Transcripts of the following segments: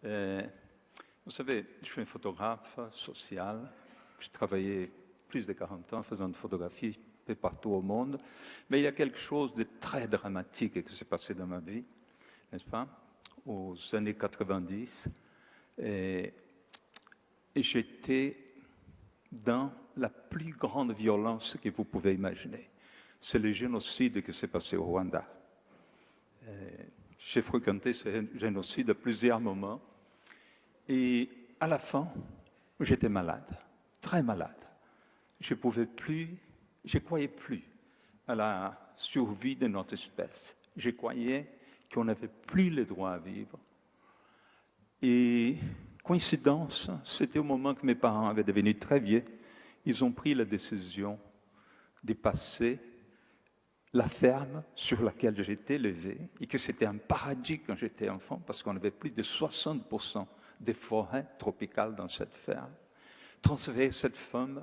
Euh, Vous savez, je suis un photographe social. J'ai travaillé plus de 40 ans faisant de photographie un peu partout au monde. Mais il y a quelque chose de très dramatique qui s'est passé dans ma vie, n'est-ce pas, aux années 90. Et j'étais dans la plus grande violence que vous pouvez imaginer. C'est le génocide qui s'est passé au Rwanda. J'ai fréquenté ce génocide à plusieurs moments. Et à la fin, j'étais malade, très malade. Je pouvais plus, je croyais plus à la survie de notre espèce. Je croyais qu'on n'avait plus le droit à vivre. Et coïncidence, c'était au moment que mes parents avaient devenu très vieux. Ils ont pris la décision de passer la ferme sur laquelle j'étais élevé, et que c'était un paradis quand j'étais enfant, parce qu'on avait plus de 60% des forêts tropicales dans cette ferme, transférer cette ferme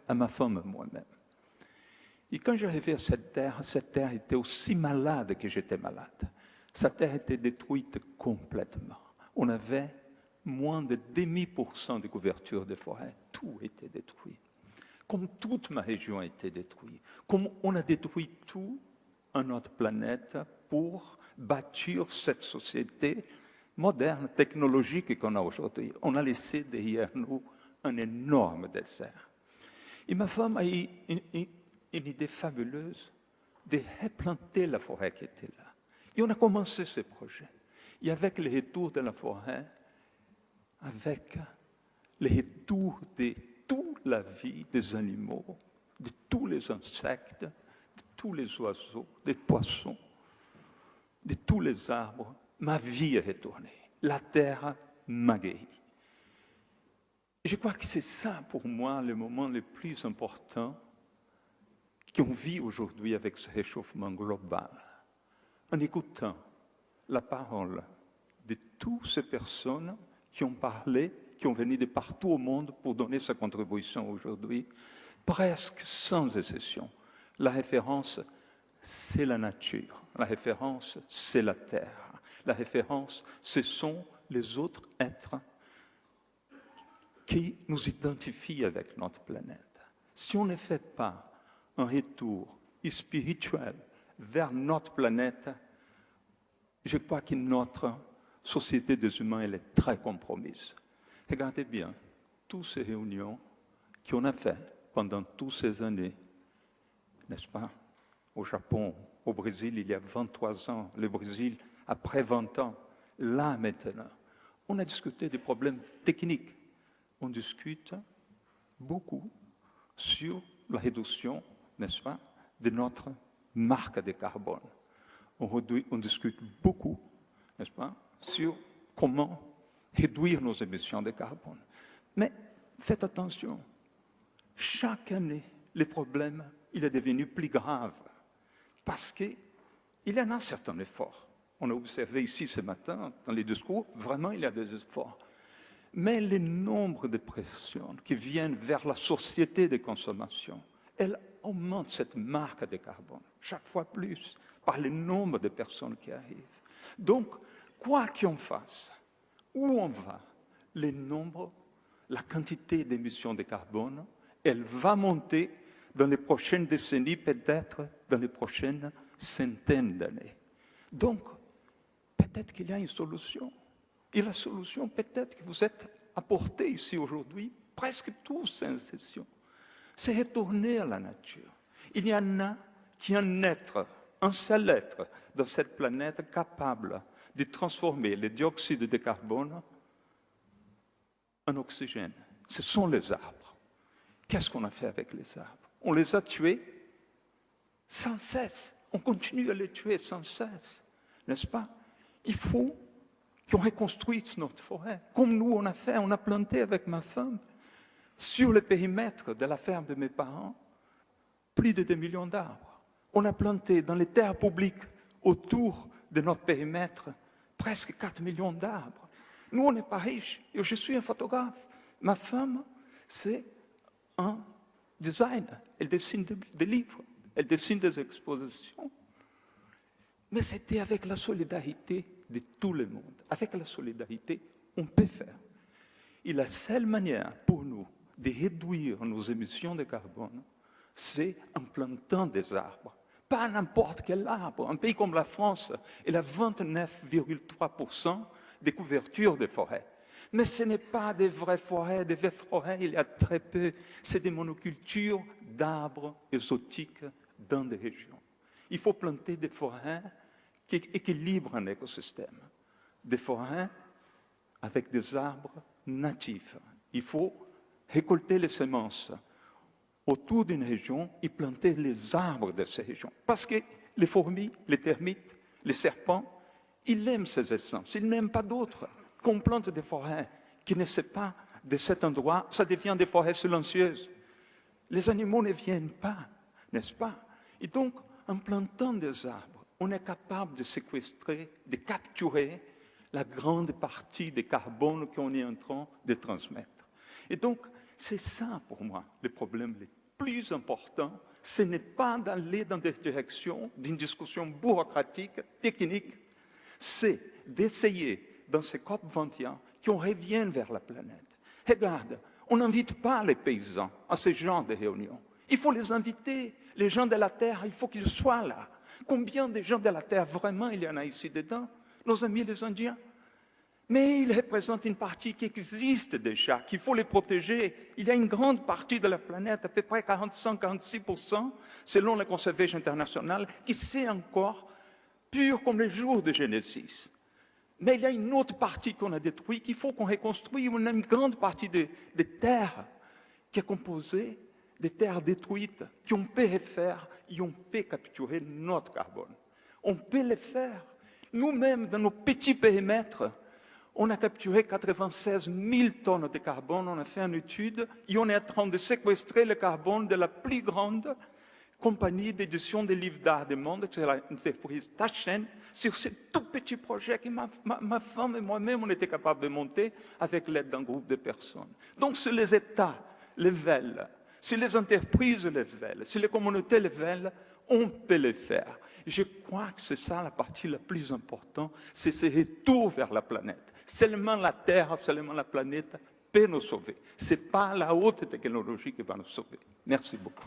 à ma femme moi-même. Et quand j'arrivais à cette terre était aussi malade que j'étais malade. Cette terre était détruite complètement. On avait moins de 0,5% de couverture de forêt. Tout était détruit. Comme toute ma région a été détruite. Comme on a détruit tout à notre planète pour bâtir cette société moderne, technologique qu'on a aujourd'hui. On a laissé derrière nous un énorme désert. Et ma femme a eu une idée fabuleuse de replanter la forêt qui était là. Et on a commencé ce projet. Et avec le retour de la forêt, avec le retour de toute la vie des animaux, de tous les insectes, de tous les oiseaux, des poissons, de tous les arbres, ma vie est retournée. La terre m'a guéri. Je crois que c'est ça pour moi le moment le plus important qu'on vit aujourd'hui avec ce réchauffement global. En écoutant la parole de toutes ces personnes qui ont parlé, qui ont venu de partout au monde pour donner sa contribution aujourd'hui, presque sans exception. La référence, c'est la nature. La référence, c'est la terre. La référence, ce sont les autres êtres qui nous identifient avec notre planète. Si on ne fait pas un retour spirituel vers notre planète, je crois que notre société des humains elle est très compromise. Regardez bien, toutes ces réunions qu'on a faites pendant toutes ces années, n'est-ce pas? Au Japon, au Brésil, il y a 23 ans, le Brésil, après 20 ans, là maintenant, on a discuté des problèmes techniques. On discute beaucoup sur la réduction, n'est-ce pas, de notre marque de carbone. On discute beaucoup, n'est-ce pas, sur comment réduire nos émissions de carbone. Mais faites attention, chaque année, le problème, il est devenu plus grave parce qu'il y en a certains efforts. On a observé ici ce matin, dans les discours, vraiment il y a des efforts. Mais le nombre de pressions qui viennent vers la société de consommation, elle augmente cette marque de carbone, chaque fois plus, par le nombre de personnes qui arrivent. Donc, quoi qu'on fasse, où on va, le nombre, la quantité d'émissions de carbone, elle va monter dans les prochaines décennies, peut-être dans les prochaines centaines d'années. Donc, peut-être qu'il y a une solution. Et la solution, peut-être que vous êtes apportés ici aujourd'hui, presque tous sans exception, c'est retourner à la nature. Il y en a qui un être, un seul être dans cette planète capable de transformer le dioxyde de carbone en oxygène. Ce sont les arbres. Qu'est-ce qu'on a fait avec les arbres? On les a tués sans cesse. On continue à les tuer sans cesse. N'est-ce pas? Il faut qu'on reconstruise notre forêt. Comme nous, on a fait, on a planté avec ma femme, sur le périmètre de la ferme de mes parents, plus de 2 millions d'arbres. On a planté dans les terres publiques autour de notre périmètre presque 4 millions d'arbres. Nous, on n'est pas riches. Je suis un photographe. Ma femme, c'est un designer. Elle dessine des livres, elle dessine des expositions. Mais c'était avec la solidarité de tout le monde. avec la solidarité, on peut faire. Et la seule manière pour nous de réduire nos émissions de carbone, c'est en plantant des arbres. Pas n'importe quel arbre. Un pays comme la France, il a 29,3% de couverture de forêts. Mais ce n'est pas des vraies forêts, il y a très peu. C'est des monocultures d'arbres exotiques dans des régions. Il faut planter des forêts qui équilibrent un écosystème. Des forêts avec des arbres natifs. Il faut récolter les semences autour d'une région et planter les arbres de ces régions. Parce que les fourmis, les termites, les serpents, ils aiment ces essences, ils n'aiment pas d'autres. Qu'on plante des forêts qui ne sont pas de cet endroit, ça devient des forêts silencieuses. Les animaux ne viennent pas, n'est-ce pas? Et donc, en plantant des arbres, on est capable de séquestrer, de capturer la grande partie des carbones qu'on est en train de transmettre. Et donc, c'est ça pour moi le problème le plus important. Ce n'est pas d'aller dans des directions d'une discussion bureaucratique, technique, c'est d'essayer dans ces COP 21 qu'on revienne vers la planète. Regarde, on n'invite pas les paysans à ce genre de réunions. Il faut les inviter. Les gens de la Terre, il faut qu'ils soient là. Combien de gens de la Terre, vraiment, il y en a ici dedans? Nos amis les Indiens. Mais ils représentent une partie qui existe déjà, qu'il faut les protéger. Il y a une grande partie de la planète, à peu près 45-46%, selon la Conservation internationale, qui c'est encore pur comme le jour de Genesis. Mais il y a une autre partie qu'on a détruite, qu'il faut qu'on reconstruise. On a une grande partie des terres qui est composée des terres détruites, qu'on peut refaire et on peut capturer notre carbone. On peut le faire. Nous-mêmes, dans nos petits périmètres, on a capturé 96 000 tonnes de carbone, on a fait une étude et on est en train de séquestrer le carbone de la plus grande compagnie d'édition des livres d'art du monde, c'est l'entreprise Taschen, sur ce tout petit projet que ma femme et moi-même, on était capables de monter avec l'aide d'un groupe de personnes. Donc, si les États le veulent, si les entreprises le veulent, si les communautés le veulent, on peut le faire. Je crois que c'est ça la partie la plus importante, c'est ce retour vers la planète. Seulement la Terre, seulement la planète peut nous sauver. Ce n'est pas la haute technologie qui va nous sauver. Merci beaucoup.